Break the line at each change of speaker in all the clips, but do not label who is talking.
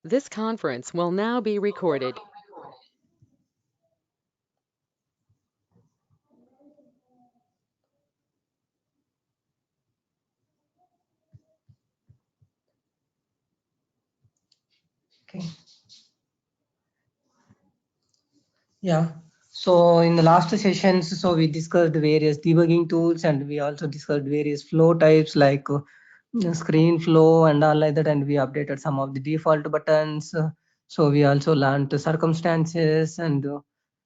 This conference will now be recorded.
Okay. Yeah. So in the last sessions, so we discussed various debugging tools and we also discussed various flow types like screen flow and all like that, and we updated some of the default buttons. So we also learned the circumstances and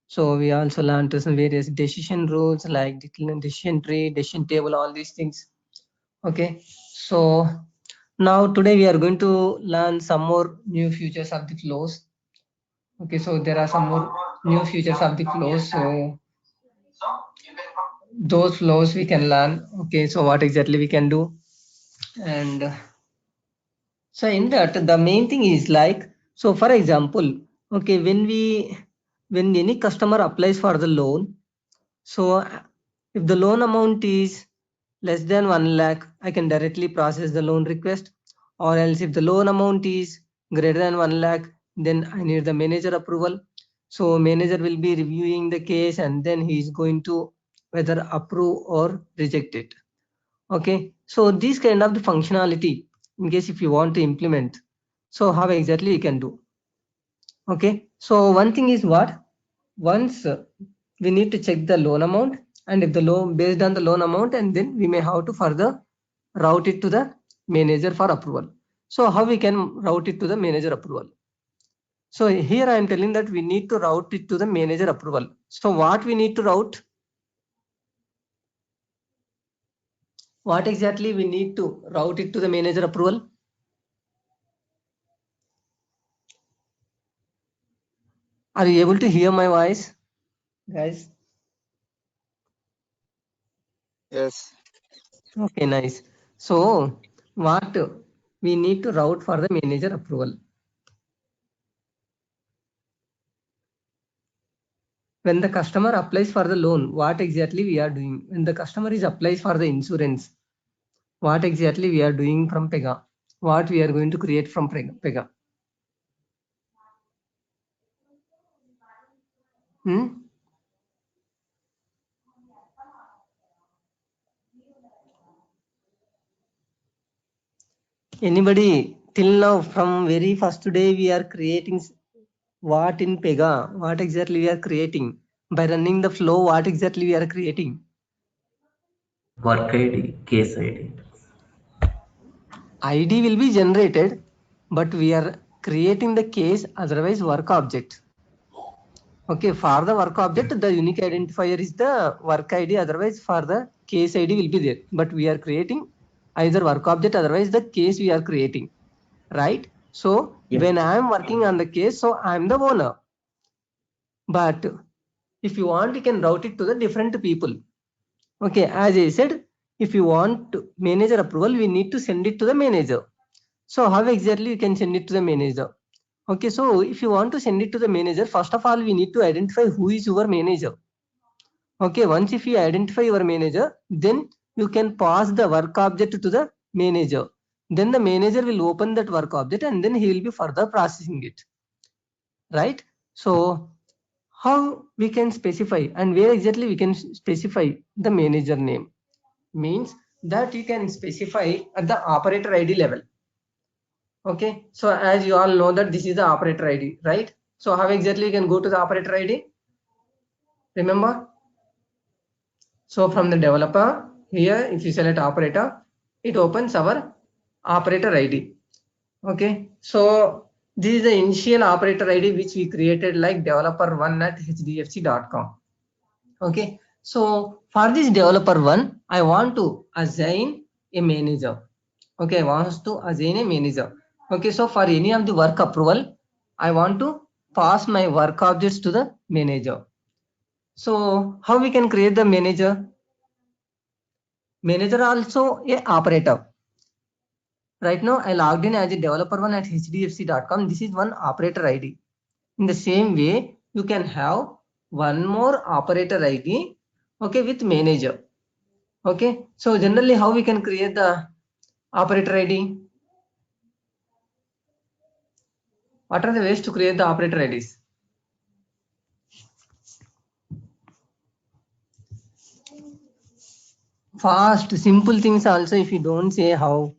so we also learned some various decision rules like decision tree, decision table, all these things. Okay. So now today we are going to learn some more new features of the flows. Okay, so there are some more new features of the flows. So those flows we can learn. Okay, so what exactly we can do, and so in that the main thing is like, so for example, okay, when any customer applies for the loan, so if the loan amount is less than 1 lakh, I can directly process the loan request, or else if the loan amount is greater than 1 lakh, then I need the manager approval. So manager will be reviewing the case and then he is going to whether approve or reject it. Okay, so this kind of the functionality in case if you want to implement, so how exactly you can do. Okay, so one thing is what, once we need to check the loan amount, and if the loan based on the loan amount, and then we may have to further route it to the manager for approval. So how we can route it to the manager approval? So here I am telling that we need to route it to the manager approval. So what we need to route? What exactly we need to route it to the manager approval? Are you able to hear my voice, guys?
Yes.
Okay, nice. So what we need to route for the manager approval? When the customer applies for the loan, what exactly we are doing? When the customer is applies for the insurance, what exactly we are doing from Pega? What we are going to create from Pega? Hmm? Anybody till now from very first day we are creating what in Pega? What exactly we are creating? By running the flow, what exactly we are creating?
Work ID, case ID.
ID will be generated, but we are creating the case, otherwise work object. Okay, for the work object, the unique identifier is the work ID, otherwise for the case ID will be there. But we are creating either work object, otherwise the case we are creating, right? So
Yes.
when I am working on the case, so I am the owner. But if you want, you can route it to the different people. Okay, as I said, if you want manager approval, we need to send it to the manager. So how exactly you can send it to the manager? Okay, so if you want to send it to the manager, first of all, we need to identify who is your manager. Okay, once if you identify your manager, then you can pass the work object to the manager. Then the manager will open that work object and then he will be further processing it. Right? So how we can specify and where exactly we can specify the manager name? Means that you can specify at the operator ID level. Okay, so as you all know that this is the operator ID, right? So how exactly you can go to the operator ID? Remember? So from the developer here, if you select operator, it opens our operator ID. Okay, so this is the initial operator ID which we created like developer1@hdfc.com. Okay, so for this developer1, I want to assign a manager. Okay, I want to assign a manager. Okay, so for any of the work approval, I want to pass my work objects to the manager. So how we can create the manager? Manager also a operator. Right now I logged in as a developer1@hdfc.com. This is one operator ID. In the same way, you can have one more operator ID, okay, with manager. Okay, so generally how we can create the operator ID? What are the ways to create the operator IDs? Fast, simple things also. If you don't say how,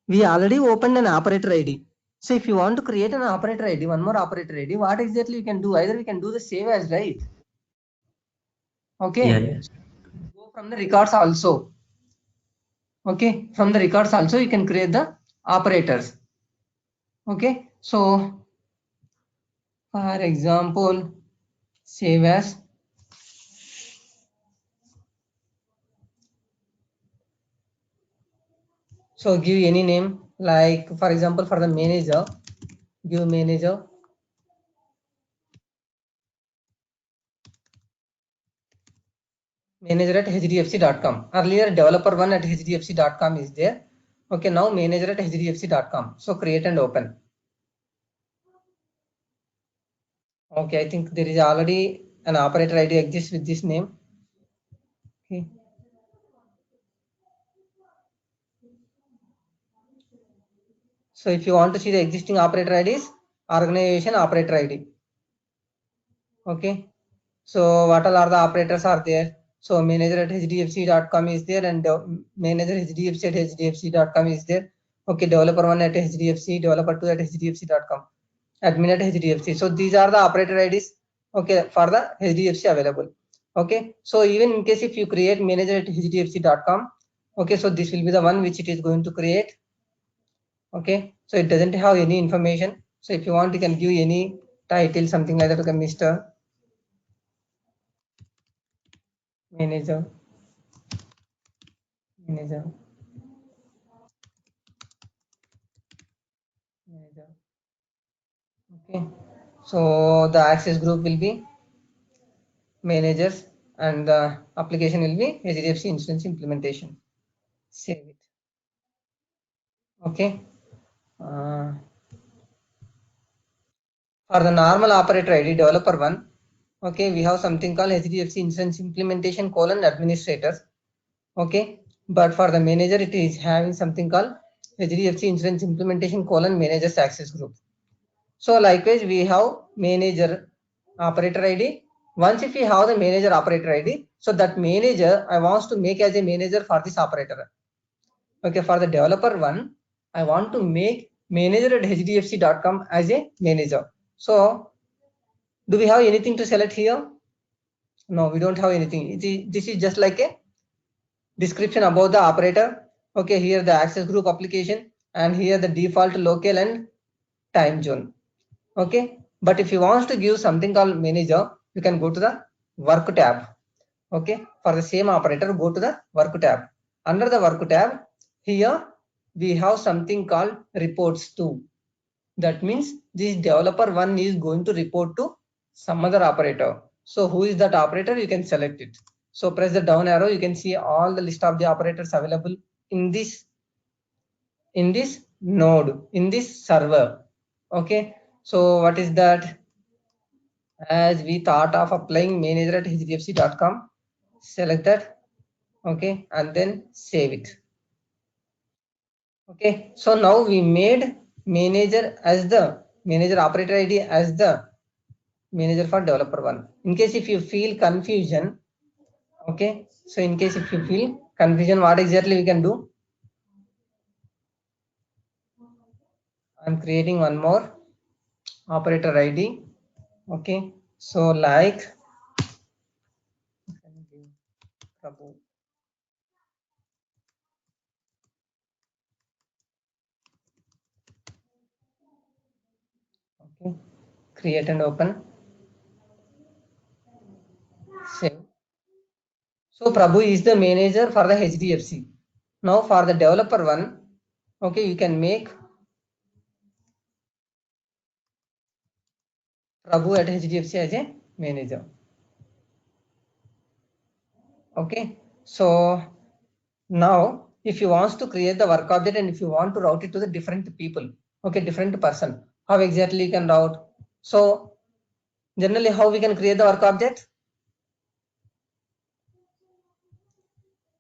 we already opened an operator ID. So if you want to create an operator ID, one more operator ID, what exactly you can do? Either we can do the save as, right? Okay.
Yeah, yes.
Go from the records also. Okay, from the records also you can create the operators. Okay, so for example, save as. So give any name, like for example, for the manager, give manager. Manager at hdfc.com. Earlier developer1 at hdfc.com is there. Okay, now manager at hdfc.com. So create and open. Okay, I think there is already an operator ID exists with this name. Okay. So if you want to see the existing operator IDs, organization operator ID. Okay. So what all are the operators are there? So manager at hdfc.com is there, and manager hdfc at hdfc.com is there. Okay, developer1 at hdfc, developer2 at hdfc.com, admin at hdfc. So these are the operator IDs. Okay, for the hdfc available. Okay, so even in case if you create manager at hdfc.com, okay, so this will be the one which it is going to create. Okay, so it doesn't have any information. So if you want, you can give any title, something like that, like Mr. Manager. Manager. Manager. Okay, so the access group will be managers and the application will be HDFC instance implementation. Save it. Okay. For the normal operator ID developer one, okay, we have something called HDFC instance implementation : administrators. Okay, but for the manager it is having something called HDFC instance implementation : managers access group. So likewise we have manager operator ID. Once if we have the manager operator ID, so that manager I want to make as a manager for this operator. Okay, for the developer one, I want to make manager at hdfc.com as a manager. So do we have anything to select here? No, we don't have anything. This is just like a description about the operator. Okay, here the access group application, and here the default local and time zone. Okay, but if you want to give something called manager, you can go to the work tab. Okay, for the same operator, go to the work tab. Under the work tab, here we have something called reports to. That means this developer one is going to report to some other operator. So who is that operator? You can select it. So press the down arrow, you can see all the list of the operators available in this node, in this server. Okay, so what is that? As we thought of applying manager at hdfc.com, select that. Okay, and then save it. Okay, so now we made manager as the manager operator ID as the manager for developer one. In case if you feel confusion, okay, so in case if you feel confusion, what exactly we can do? I'm creating one more operator ID. Okay, so like okay, create and open, save. So Prabhu is the manager for the HDFC. Now for the developer one, okay, you can make Prabhu at HDFC as a manager. Okay, so now if you want to create the work object and if you want to route it to the different people, okay, different person, how exactly you can route? So generally how we can create the work object?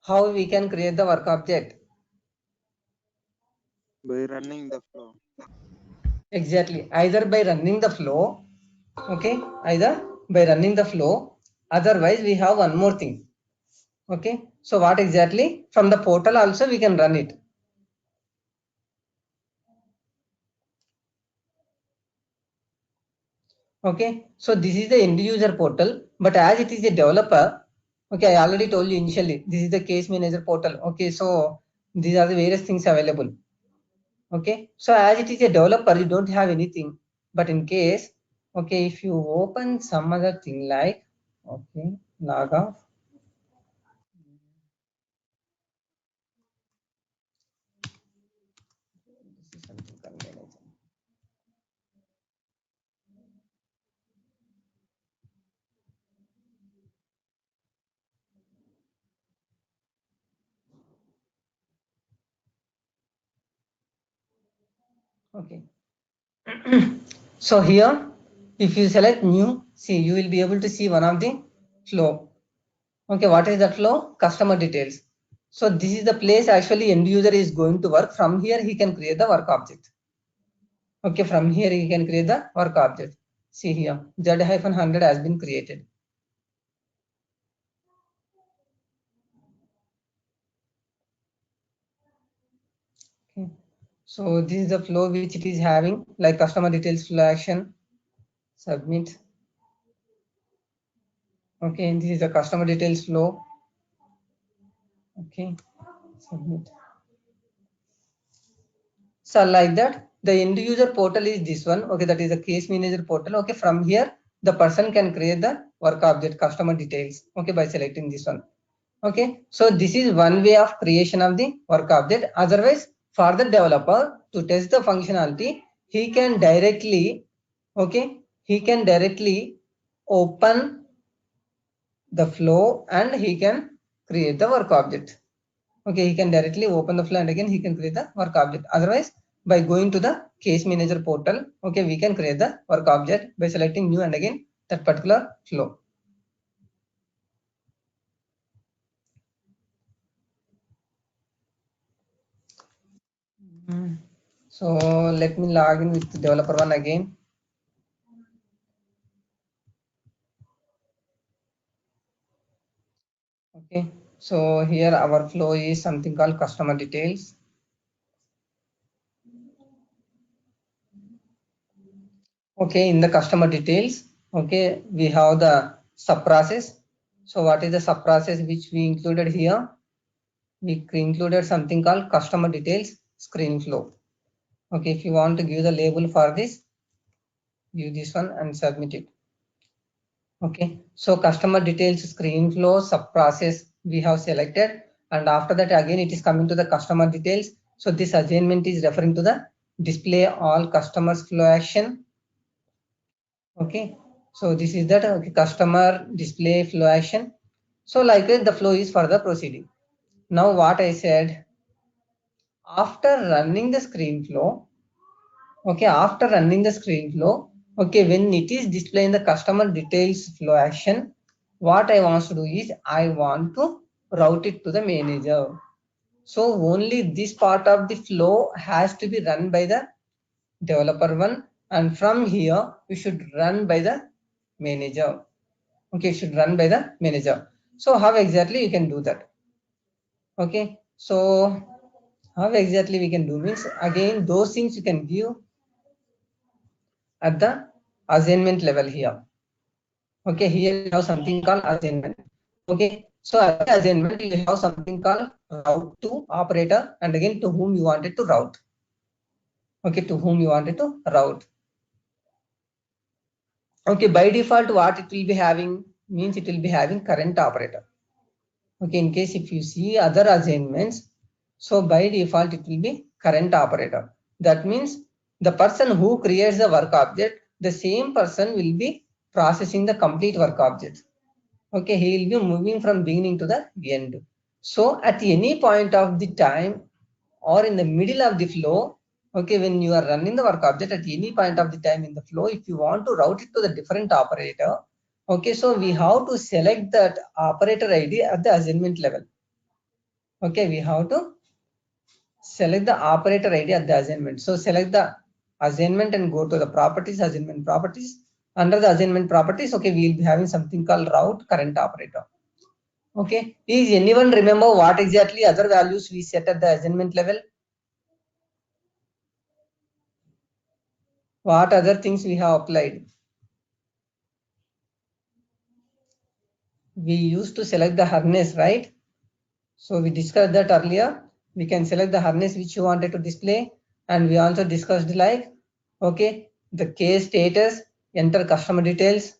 How we can create the work object?
By running the flow.
Exactly. Either by running the flow, okay, either by running the flow, otherwise we have one more thing. Okay, so what exactly? From the portal also we can run it. Okay, so this is the end user portal, but as it is a developer, okay, I already told you initially, this is the case manager portal. Okay, so these are the various things available. Okay, so as it is a developer, you don't have anything, but in case, okay, if you open some other thing like, okay, log off. This is something called manager. Okay. So here, if you select new, see, you will be able to see one of the flow. Okay, what is that flow? Customer details. So this is the place actually end user is going to work. From here, he can create the work object. Okay, from here, he can create the work object. See here, Z-100 has been created. Okay. So this is the flow which it is having, like customer details flow action, submit. Okay, and this is the customer details flow. Okay, submit. So like that, the end user portal is this one. Okay, that is the case manager portal. Okay, from here, the person can create the work object customer details. Okay, by selecting this one. Okay, so this is one way of creation of the work object. Otherwise, for the developer to test the functionality, he can directly, okay, he can directly open the flow and he can create the work object. Okay, he can directly open the flow and again he can create the work object. Otherwise, by going to the case manager portal, okay, we can create the work object by selecting new and again that particular flow. So let me log in with developer one again. Okay, so here our flow is something called customer details. Okay, in the customer details, okay, we have the sub process. So what is the sub process which we included here? We included something called customer details screen flow. Okay, if you want to give the label for this, give this one and submit it. Okay, so customer details screen flow sub process we have selected, and after that again it is coming to the customer details. So this assignment is referring to the display all customers flow action. Okay, so this is that, okay, customer display flow action. So like the flow is for the proceeding. Now what I said, after running the screen flow, okay, after running the screen flow, okay, when it is displaying the customer details flow action, what I want to do is I want to route it to the manager. So only this part of the flow has to be run by the developer one, and from here we should run by the manager. Okay, should run by the manager. So how exactly you can do that? Okay, so how exactly we can do means again those things you can give at the assignment level here. Okay, here you have something called assignment. Okay, so at the assignment you have something called route to operator and again to whom you wanted to route. Okay, to whom you wanted to route. Okay, by default what it will be having means it will be having current operator. Okay, in case if you see other assignments, so by default it will be current operator. That means the person who creates the work object, the same person will be processing the complete work object. Okay, he will be moving from beginning to the end. So at any point of the time or in the middle of the flow, okay, when you are running the work object at any point of the time in the flow, if you want to route it to the different operator, okay, so we have to select that operator ID at the assignment level. Okay, we have to select the operator ID at the assignment. So select the assignment and go to the properties, assignment properties. Under the assignment properties, okay, we will be having something called route current operator. Okay, is anyone remember what exactly other values we set at the assignment level? What other things we have applied? We used to select the harness, right? So we discussed that earlier. We can select the harness which you wanted to display, and we also discussed like, okay, the case status, enter customer details,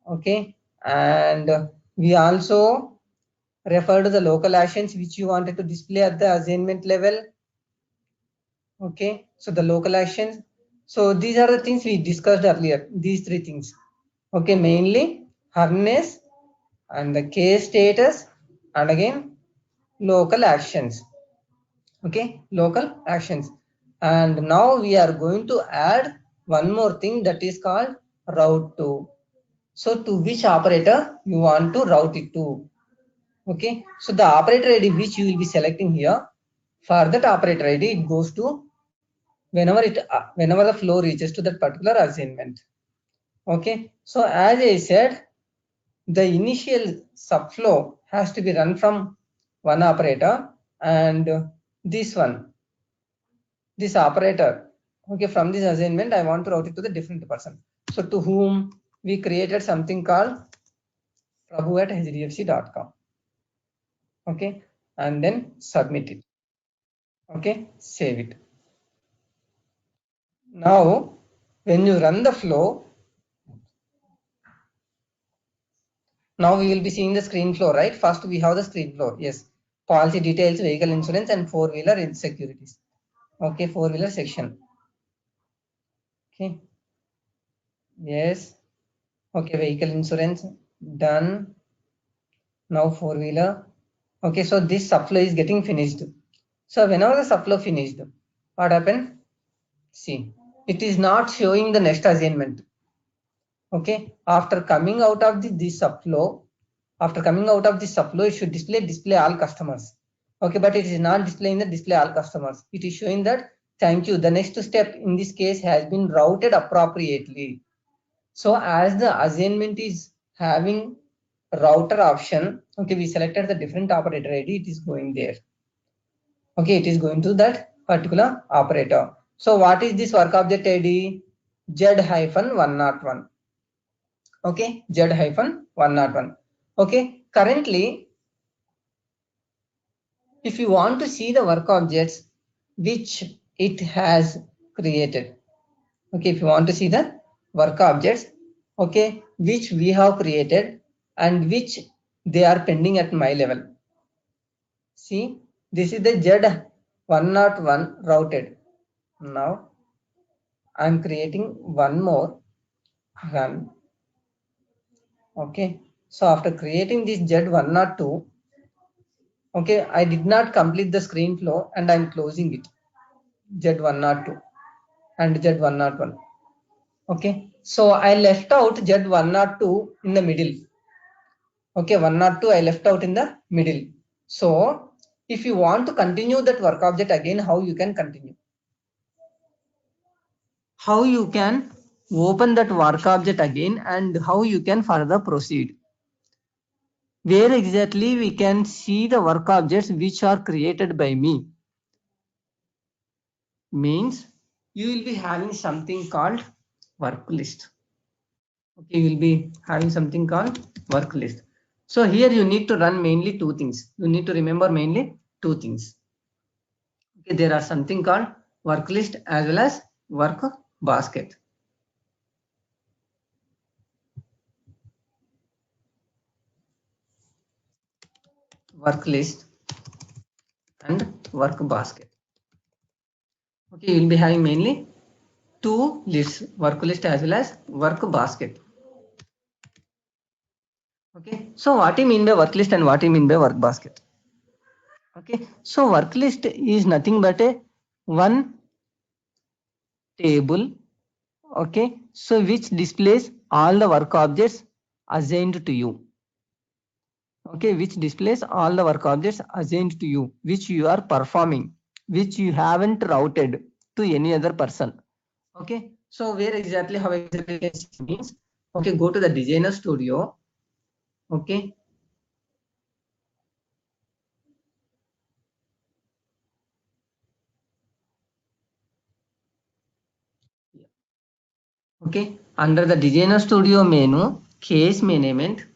okay, and we also refer to the local actions which you wanted to display at the assignment level. Okay, so the local actions. So these are the things we discussed earlier, these three things. Okay, mainly harness and the case status, and again local actions. Okay, local actions. And now we are going to add one more thing, that is called route to. So to which operator you want to route it to. Okay, so the operator ID which you will be selecting here, for that operator ID it goes to whenever the flow reaches to that particular assignment. Okay, so as I said, the initial subflow has to be run from one operator, and this operator, okay, from this assignment I want to route it to the different person. So to whom we created something called prabhu@hdfc.com. Okay, and then submit it. Okay, save it. Now when you run the flow, now we will be seeing the screen flow, right? First we have the screen flow. Yes, policy details, vehicle insurance, and four-wheeler insecurities. Okay, four-wheeler section. Okay, yes, okay, vehicle insurance done. Now four-wheeler. Okay, so this subflow is getting finished. So whenever the subflow finished, what happened? See, it is not showing the next assignment. Okay, after coming out of this subflow, it should display all customers. Okay, but it is not displaying the display all customers. It is showing that thank you, the next step in this case has been routed appropriately. So as the assignment is having router option, okay, we selected the different operator ID, it is going there. Okay, it is going to that particular operator. So what is this work object ID? Z-101. Okay, Z-101. Okay, currently if you want to see the work objects which it has created, okay, if you want to see the work objects, okay, which we have created and which they are pending at my level. See, this is the Z101 routed. Now I am creating one more run. Okay, so after creating this Z102, okay, I did not complete the screen flow and I am closing it. Z102 and Z101. Okay, so I left out Z102 in the middle. Okay, 102 I left out in the middle. So if you want to continue that work object again, how you can continue? How you can open that work object again and how you can further proceed? Where exactly we can see the work objects which are created by me? Means you will be having something called work list. Okay, you will be having something called work list. So here you need to run mainly two things. You need to remember mainly two things. Okay, there are something called work list as well as work basket. Work list and work basket. Okay, you will be having mainly two lists, work list as well as work basket. Okay, so what do you mean by work list and what do you mean by work basket? Okay, so work list is nothing but a one table, okay, so which displays all the work objects assigned to you. Okay, which displays all the work objects assigned to you which you are performing. which you haven't routed to any other person. Okay, so where exactly, how exactly you can see means, okay, go to the Designer Studio. Okay, okay, under the Designer Studio menu, case management,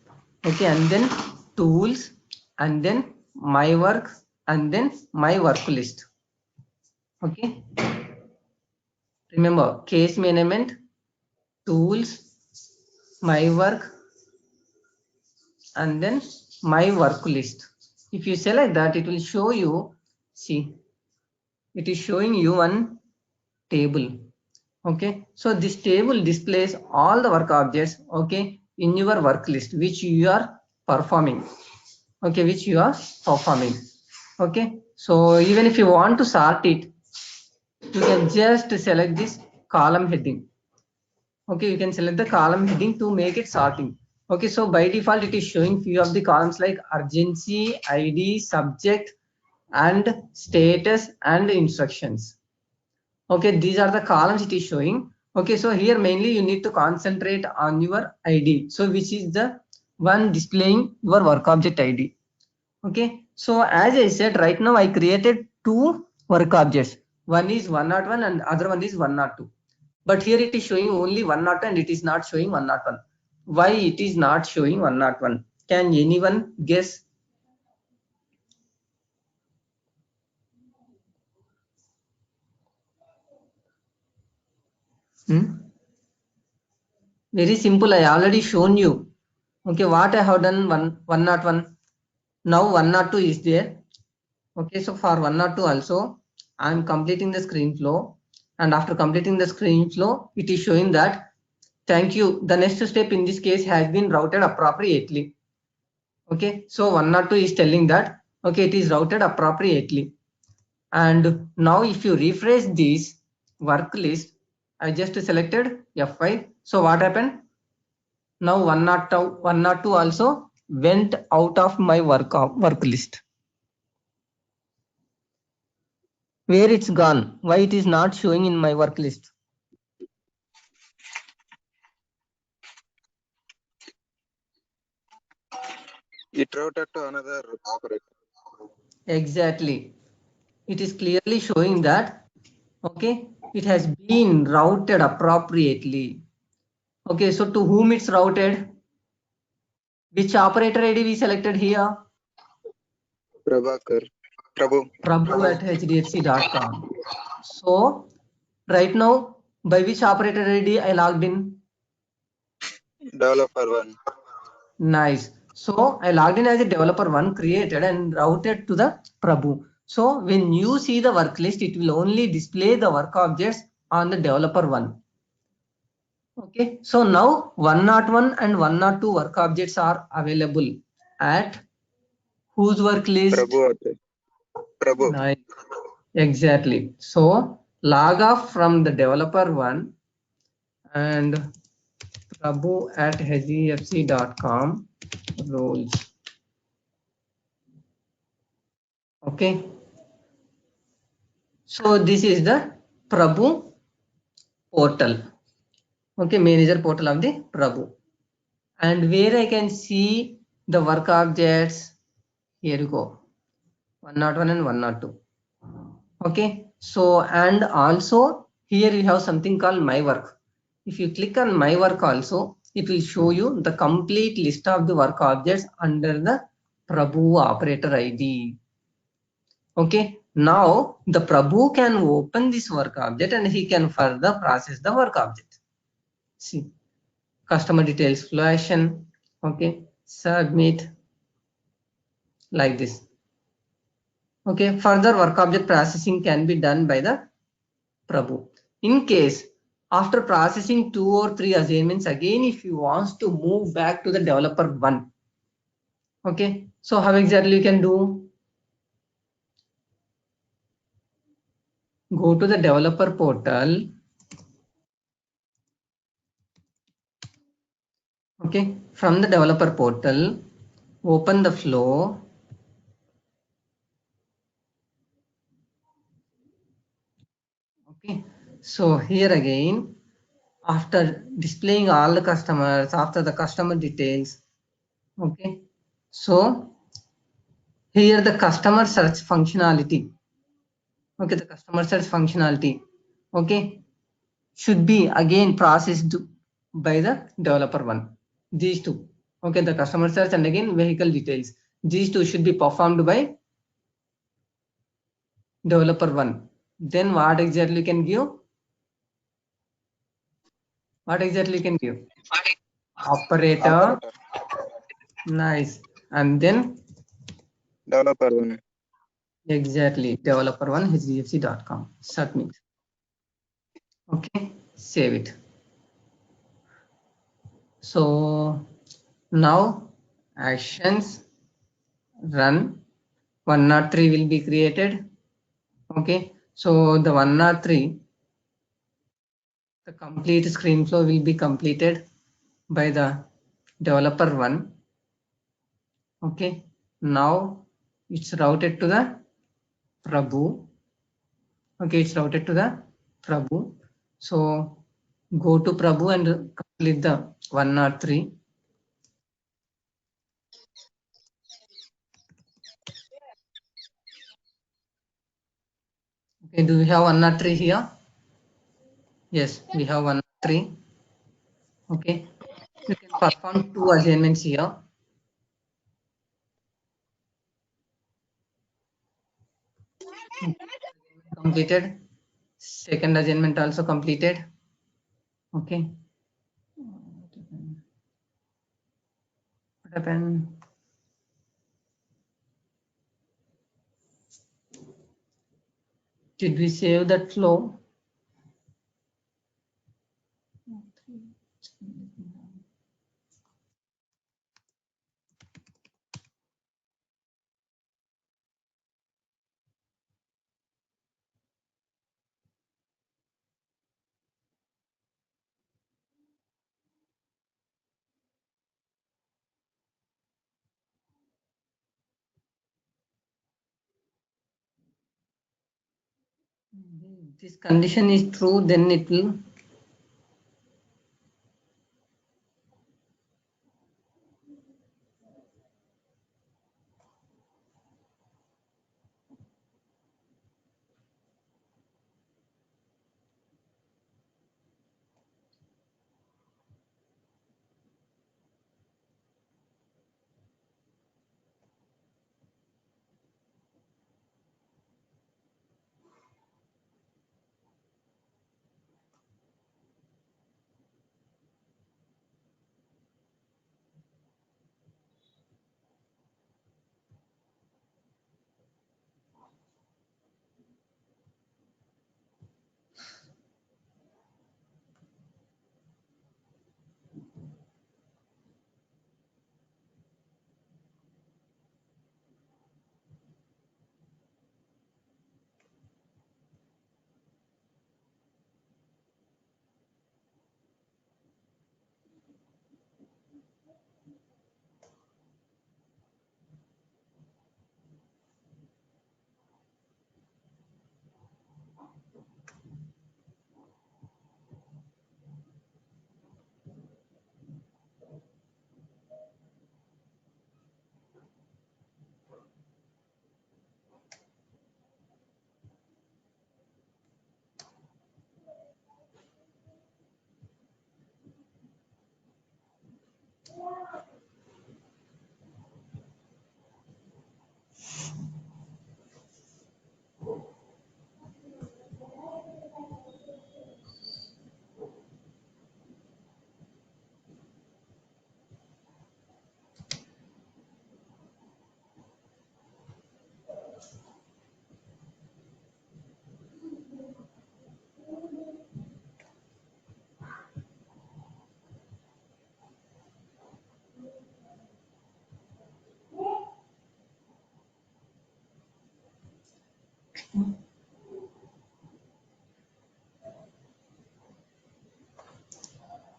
okay, and then tools, and then my work, and then my work list. Okay, remember case management, tools, my work, and then my work list. If you select that, it will show you, see, it is showing you one table. Okay, so this table displays all the work objects, okay, in your work list which you are performing. Okay, which you are performing. Okay, so even if you want to sort it, you can just select this column heading. Okay, you can select the column heading to make it sorting. Okay, so by default it is showing few of the columns like urgency, ID, subject, and status, and instructions. Okay, these are the columns it is showing. Okay, so here mainly you need to concentrate on your ID, so which is the one displaying your work object ID. Okay, so as I said, right now I created two work objects. One is 101 and other one is 102. But here it is showing only 102 and it is not showing 101. Why it is not showing 101? Can anyone guess? Very simple. I already shown you. Okay, what I have done 101. Now 102 is there. Okay, so for 102 also, I am completing the screen flow. And after completing the screen flow, it is showing that thank you. The next step in this case has been routed appropriately. Okay, so 102 is telling that okay, it is routed appropriately. And now if you refresh this work list, I just selected F5. So what happened? Now 102 also went out of my work list. Where it's gone? Why it is not showing in my work list?
It routed to another operator.
Exactly. It is clearly showing that okay, it has been routed appropriately. Okay, so to whom it's routed? Which operator ID we selected here?
Prabhakar.
Prabhu at hdfc.com. So right now, by which operator ID I logged in?
Developer 1.
Nice. So I logged in as a developer 1, created and routed to the Prabhu. So when you see the work list, it will only display the work objects on the developer 1. Okay, so now 101 and 102 work objects are available at whose work list?
Prabhu.
Nice. Exactly. So log off from the developer 1 and Prabhu at hdfc.com roles. Okay. So this is the Prabhu portal. Okay, manager portal of the Prabhu. And where I can see the work objects, here you go, 101 and 102. Okay, so and also here you have something called my work. If you click on my work also, it will show you the complete list of the work objects under the Prabhu operator ID. Okay, now the Prabhu can open this work object and he can further process the work object. See, customer details flow action. Okay, submit like this. Okay, further work object processing can be done by the Prabhu. In case after processing 2 or 3 assignments, again if you want to move back to the developer 1. Okay, so how exactly you can do? Go to the developer portal. Okay, from the developer portal, open the flow. Okay, so here again, after displaying all the customers, after the customer details, okay, so here the customer search functionality, okay, the customer search functionality, okay, should be again processed by the developer one. These two, okay, the customer search and again vehicle details, these two should be performed by developer one. Then what exactly you can give? What exactly you can give? Operator,
Operator.
nice, and then
Developer one.
exactly developer one hdfc.com, submit. Okay, save it. So now actions run, 103 will be created. Okay, so the 103, the complete screen flow will be completed by the developer one. Okay, now it's routed to the Prabhu. Okay, it's routed to the Prabhu. So go to Prabhu and complete the 103. Okay, do we have 103 here? Yes, we have 103. Okay, you can perform 2 assignments here. Completed. Second assignment also completed. Okay. What happened? Did we save that flow? If this condition is true, then it will.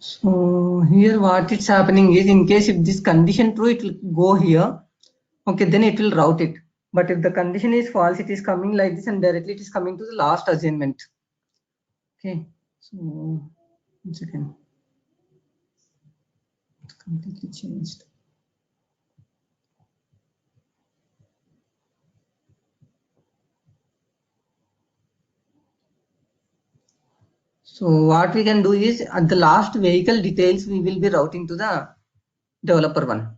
So here what it's happening is, in case if this condition true, it will go here. Okay, then it will route it. But if the condition is false, it is coming like this and directly it is coming to the last assignment. Okay, so once again, it's completely changed. So what we can do is at the last vehicle details, we will be routing to the developer one.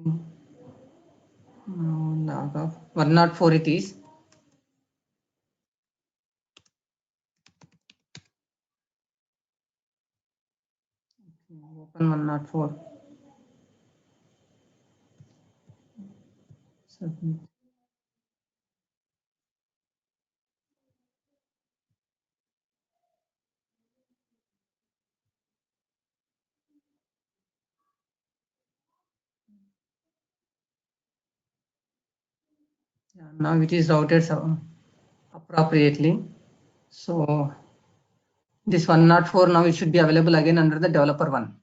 Okay. Now log off 104 it is. Open 104. Submit. Yeah, now it is routed appropriately. So this 104 now it should be available again under the developer one.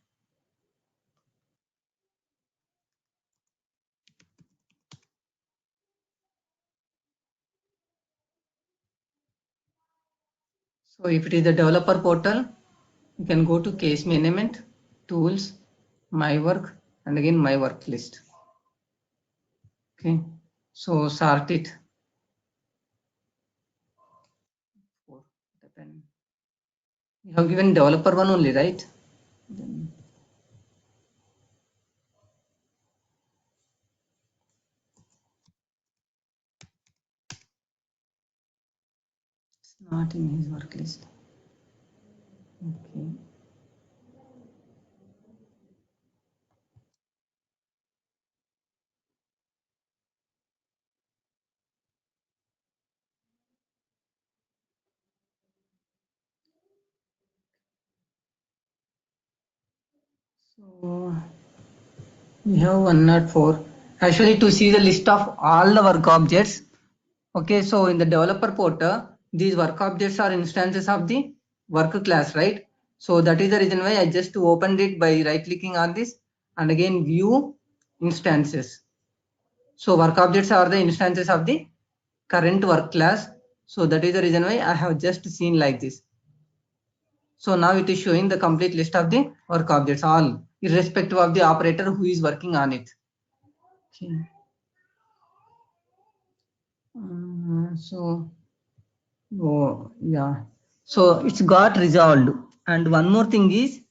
So if it is the developer portal, you can go to case management, tools, my work, and again my work list. Okay, so sort it. You have given developer one only, right? Then it's not in his work list. Okay. So we have 104. Actually, to see the list of all the work objects. Okay, so in the developer portal, these work objects are instances of the work class, right? So that is the reason why I just opened it by right clicking on this and again view instances. So work objects are the instances of the current work class. So that is the reason why I have just seen like this. So now it is showing the complete list of the work objects, all irrespective of the operator who is working on it. Okay. So, oh yeah. So it's got resolved. And one more thing is,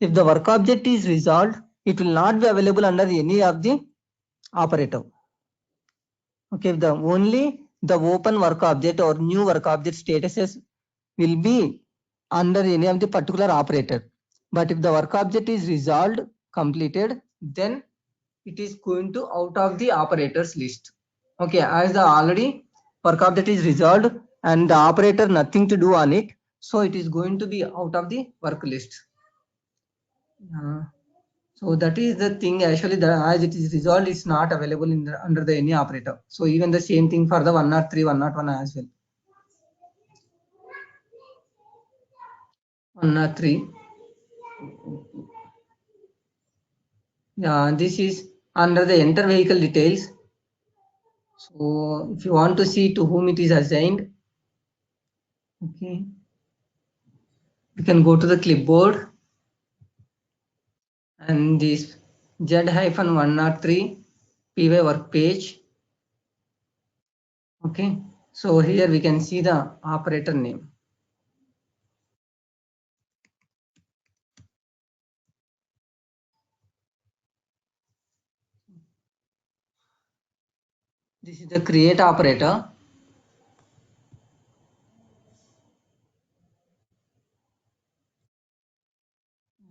if the work object is resolved, it will not be available under any of the operator. Okay, the only the open work object or new work object statuses will be under any of the particular operator. But if the work object is resolved, completed, then it is going to out of the operators list. Okay, as the already work object is resolved and the operator nothing to do on it, so it is going to be out of the work list. So that is the thing. Actually, as it is resolved, it's not available in the, under the any operator. So even the same thing for the 103, 101 as well. 103. Yeah, this is under the enter vehicle details. So if you want to see to whom it is assigned, okay, you can go to the clipboard and this Z-103 py work page. Okay, so here we can see the operator name. This is the create operator.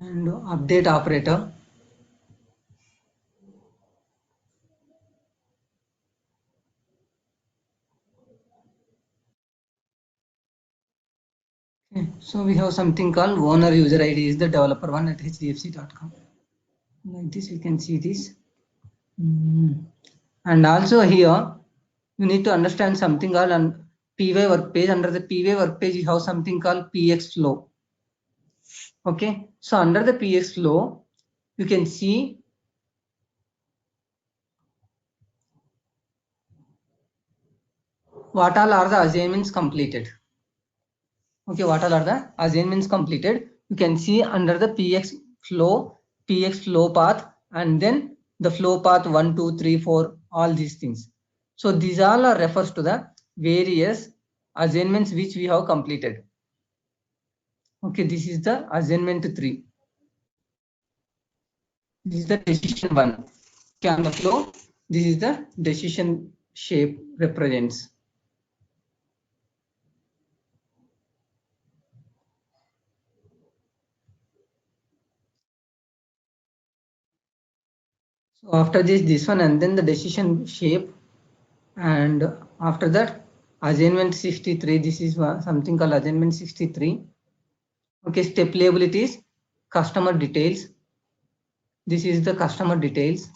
And update operator. Okay, so we have something called owner user ID is the developer one at hdfc.com. Like this, we can see this. And also here, you need to understand something called on PY work page. Under the PY work page, you have something called PX flow. Okay, so under the PX flow, you can see what all are the assignments completed. Okay, what all are the assignments completed? You can see under the PX flow path, and then the flow path 1, 2, 3, 4, all these things. So these all are refers to the various assignments which we have completed. Okay, this is the assignment 3. This is the decision 1. Okay, on the flow, this is the decision shape represents. So after this one, and then the decision shape, and after that assignment 63. This is something called assignment 63. Okay, step label it is customer details. This is the customer details,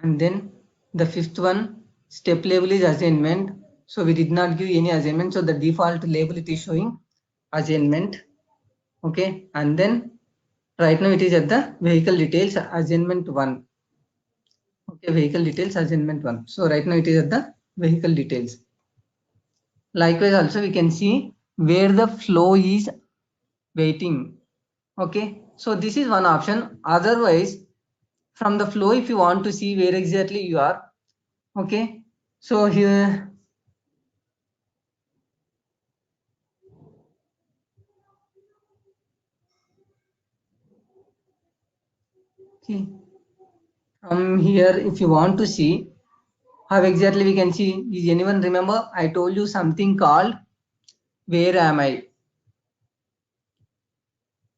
and then the 5th one, step label is assignment. So we did not give any assignment, so the default label it is showing assignment. Okay, and then right now it is at the vehicle details assignment 1. Okay, vehicle details assignment 1. So right now it is at the vehicle details. Likewise, also we can see where the flow is waiting. Okay, so this is one option. Otherwise, from the flow, if you want to see where exactly you are, okay, so here, okay, from here, if you want to see how exactly we can see, is anyone remember? I told you something called where am I?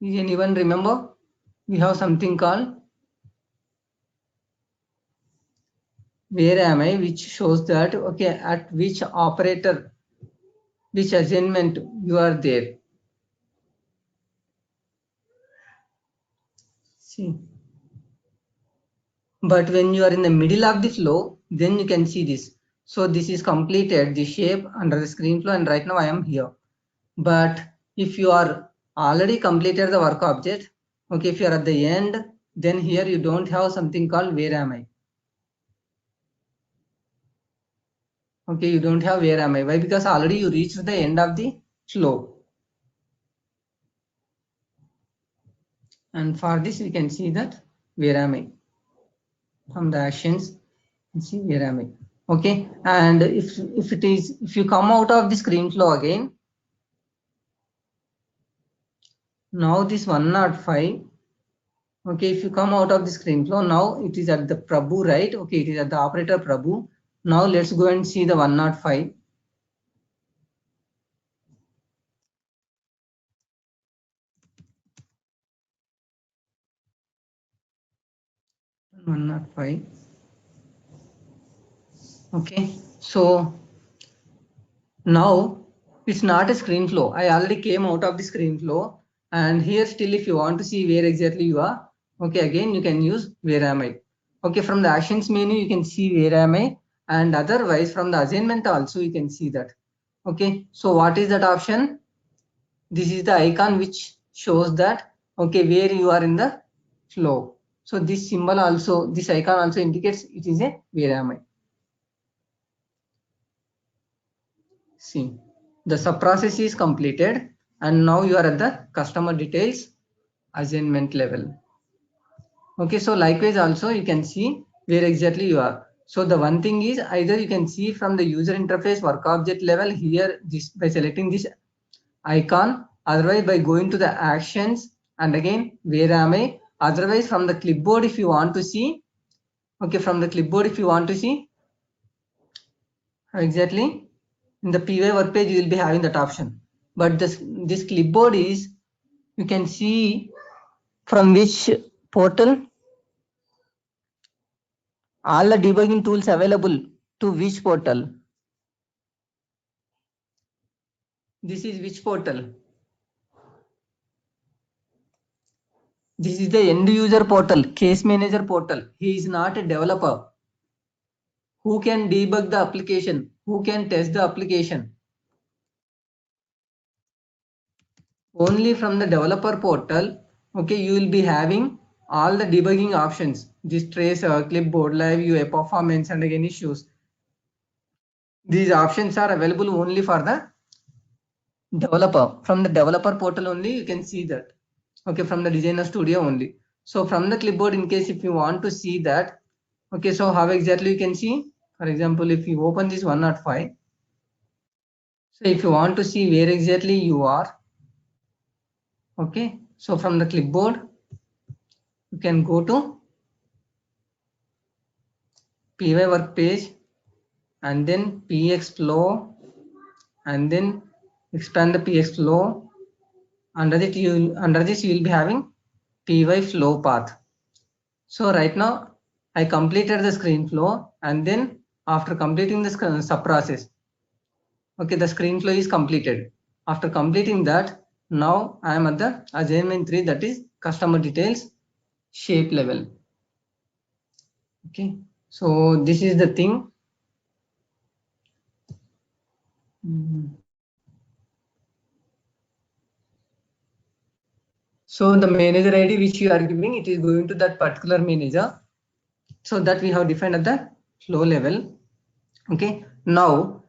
Is anyone remember? We have something called where am I, which shows that okay, at which operator, which assignment you are there. See, but when you are in the middle of the flow, then you can see this. So this is completed the shape under the screen flow, and right now I am here. But if you are already completed the work object, okay, if you are at the end, then here you don't have something called where am I. Okay, you don't have where am I. Why? Because already you reached the end of the flow. And for this we can see that where am I. From the actions, see where am I. Okay, and if you come out of the screen flow again, now this 105, okay, if you come out of the screen flow, now it is at the Prabhu, right? Okay, it is at the operator Prabhu. Now let's go and see the 105. Okay, so now it's not a screen flow. I already came out of the screen flow, and here still if you want to see where exactly you are, okay, again you can use where am I. Okay, from the actions menu you can see where am I, and otherwise from the assignment also you can see that. Okay, so what is that option? This is the icon which shows that okay where you are in the flow. So this symbol also, this icon also indicates it is a where am I. See, the sub process is completed, and now you are at the customer details assignment level. Okay, so likewise also you can see where exactly you are. So the one thing is either you can see from the user interface work object level here, this by selecting this icon, otherwise by going to the actions and again where am I, otherwise from the clipboard if you want to see, okay, from the clipboard if you want to see exactly in the PY work page you will be having that option. But this clipboard is, you can see from which portal, all the debugging tools available to which portal. This is which portal? This is the end user portal, case manager portal. He is not a developer. Who can debug the application? Who can test the application? Only from the developer portal, okay, you will be having all the debugging options. This tracer, clipboard, live UI, performance, and again issues. These options are available only for the developer. From the developer portal only you can see that. Okay, from the designer studio only. So from the clipboard, in case if you want to see that, okay, so how exactly you can see? For example, if you open this 105, so if you want to see where exactly you are, okay, so from the clipboard you can go to py work page and then px flow and then expand the px flow. Under this you will be having py flow path. So right now I completed the screen flow, and then after completing the sub process, okay, the screen flow is completed. After completing that, now I am at the assignment 3, that is customer details shape level. Okay, so this is the thing. So the manager ID which you are giving, it is going to that particular manager. So that we have defined at the flow level. Okay, now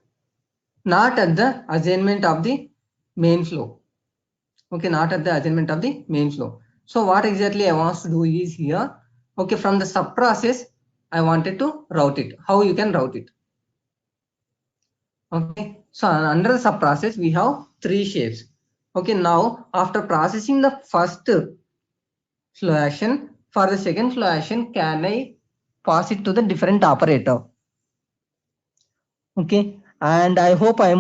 not at the assignment of the main flow. Okay, not at the assignment of the main flow. So what exactly I want to do is here, okay, from the sub process I wanted to route it. How you can route it? Okay, so under the sub process we have 3 shapes. Okay, now after processing the first flow action, for the second flow action, can I pass it to the different operator? Okay, and I hope I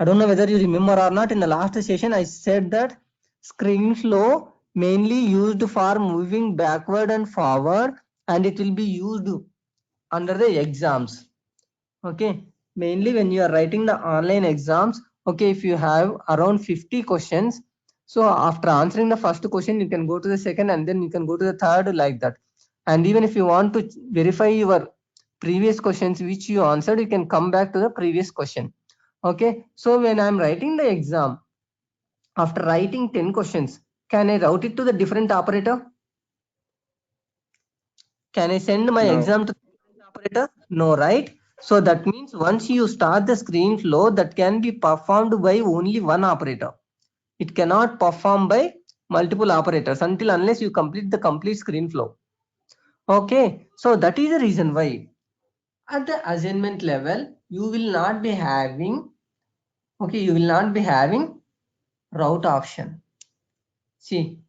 don't know whether you remember or not. In the last session I said that screen flow mainly used for moving backward and forward, and it will be used under the exams. Okay, mainly when you are writing the online exams, okay, if you have around 50 questions, so after answering the first question you can go to the second, and then you can go to the third, like that. And even if you want to verify your previous questions which you answered, you can come back to the previous question. Okay, so when I'm writing the exam, after writing 10 questions, can I route it to the different operator? Can I send my
No.
exam to the different operator? No, right? So that means once you start the screen flow, that can be performed by only one operator. It cannot perform by multiple operators until unless you complete the complete screen flow. Okay, so that is the reason why at the assignment level you will not be having, okay, you will not be having route option. See,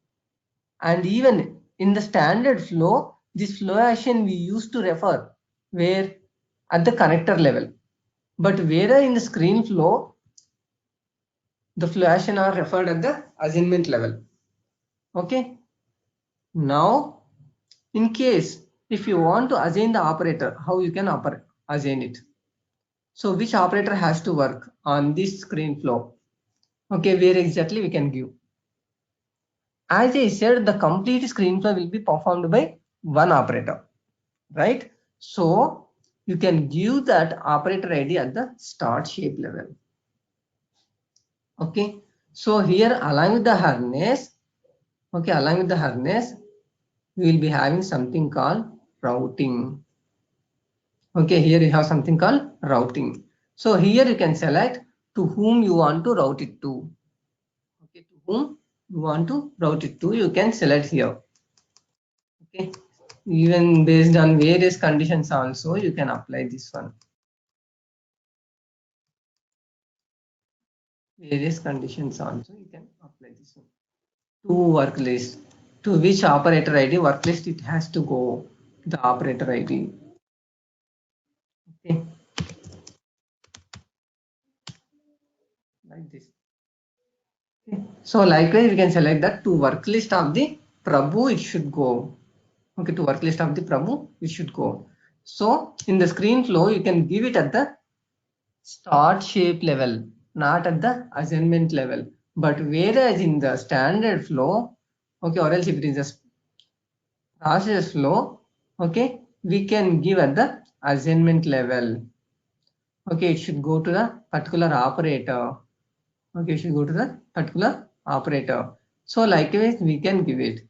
and even in the standard flow, this flow action we used to refer where at the connector level, but where in the screen flow the flow action are referred at the assignment level. Okay, now in case if you want to assign the operator, how you can assign it? So which operator has to work on this screen flow? Okay, where exactly we can give? As I said, the complete screen flow will be performed by one operator, right? So you can give that operator ID at the start shape level. Okay, so here along with the harness, okay, along with the harness, we will be having something called routing. Okay, here you have something called routing. So here you can select to whom you want to route it to. Okay, to whom you want to route it to, you can select here. Okay, even based on various conditions also you can apply this one. Various conditions also you can apply this one. To work list, to which operator ID work list it has to go, the operator ID. Okay, like this. Okay. So likewise we can select that to work list of the Prabhu it should go. Okay, to work list of the Prabhu it should go. So in the screen flow you can give it at the start shape level, not at the assignment level. But whereas in the standard flow, okay, or else if it is a process flow, okay, we can give at the assignment level. Okay, it should go to the particular operator. Okay, it should go to the particular operator. So likewise, we can give it.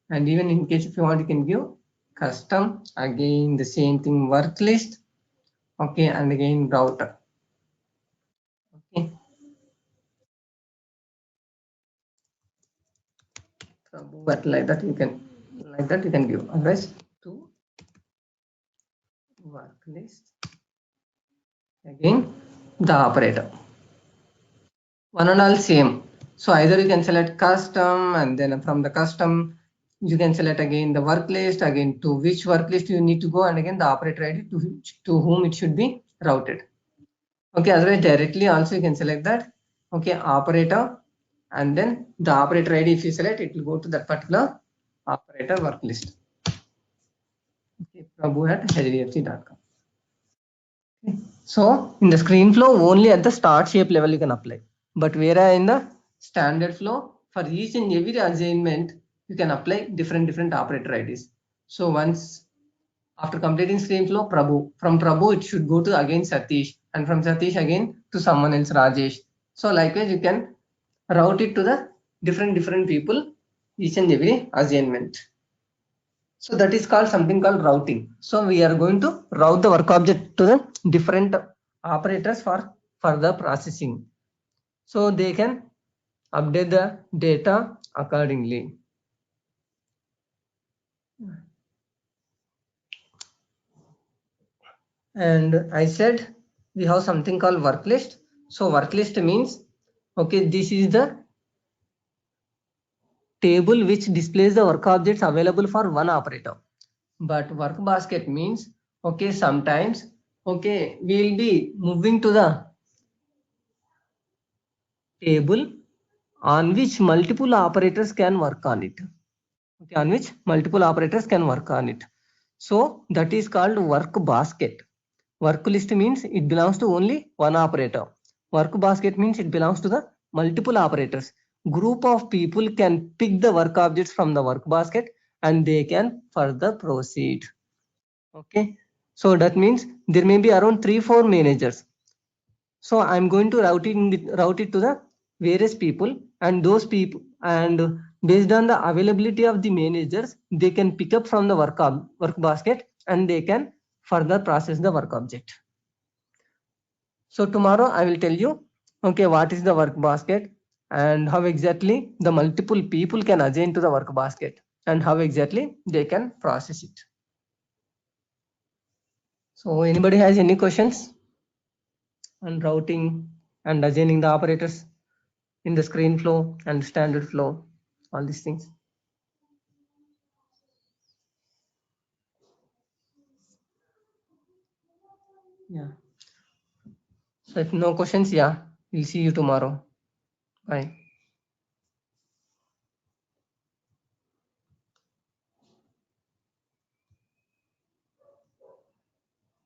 And even in case if you want, you can give custom, again the same thing, work list, okay, and again router. Okay. But like that you can give address to work list, again the operator, one and all same. So either you can select custom, and then from the custom you can select again the work list, again to which work list you need to go, and again the operator ID to whom it should be routed. Okay, otherwise directly also you can select that, okay, operator, and then the operator ID, if you select, it will go to that particular operator work list. Okay, prabhu@hdfc.com. Okay. So in the screen flow, only at the start shape level you can apply, but whereas in the standard flow, for each and every assignment you can apply different operator IDs. So once after completing screen flow, Prabhu, from Prabhu it should go to again Satish, and from Satish again to someone else, Rajesh. So likewise you can route it to the different people, each and every assignment. So that is called something called routing. So we are going to route the work object to the different operators for further processing. So they can update the data accordingly. And I said we have something called work list. So work list means, okay, this is the table which displays the work objects available for one operator. But work basket means, okay, sometimes, okay, we'll be moving to the table on which multiple operators can work on it. Okay, on which multiple operators can work on it. So that is called work basket. Work list means it belongs to only one operator. Work basket means it belongs to the multiple operators. Group of people can pick the work objects from the work basket and they can further proceed. Okay, so that means there may be around 3-4 managers. So I'm going to route it to the various people, and those people, and based on the availability of the managers, they can pick up from the work basket and they can further process the work object. So tomorrow I will tell you, okay, what is the work basket and how exactly the multiple people can assign to the work basket and how exactly they can process it. So anybody has any questions on routing and assigning the operators in the screen flow and standard flow, all these things? Yeah. So if no questions, yeah, we'll see you tomorrow. Bye.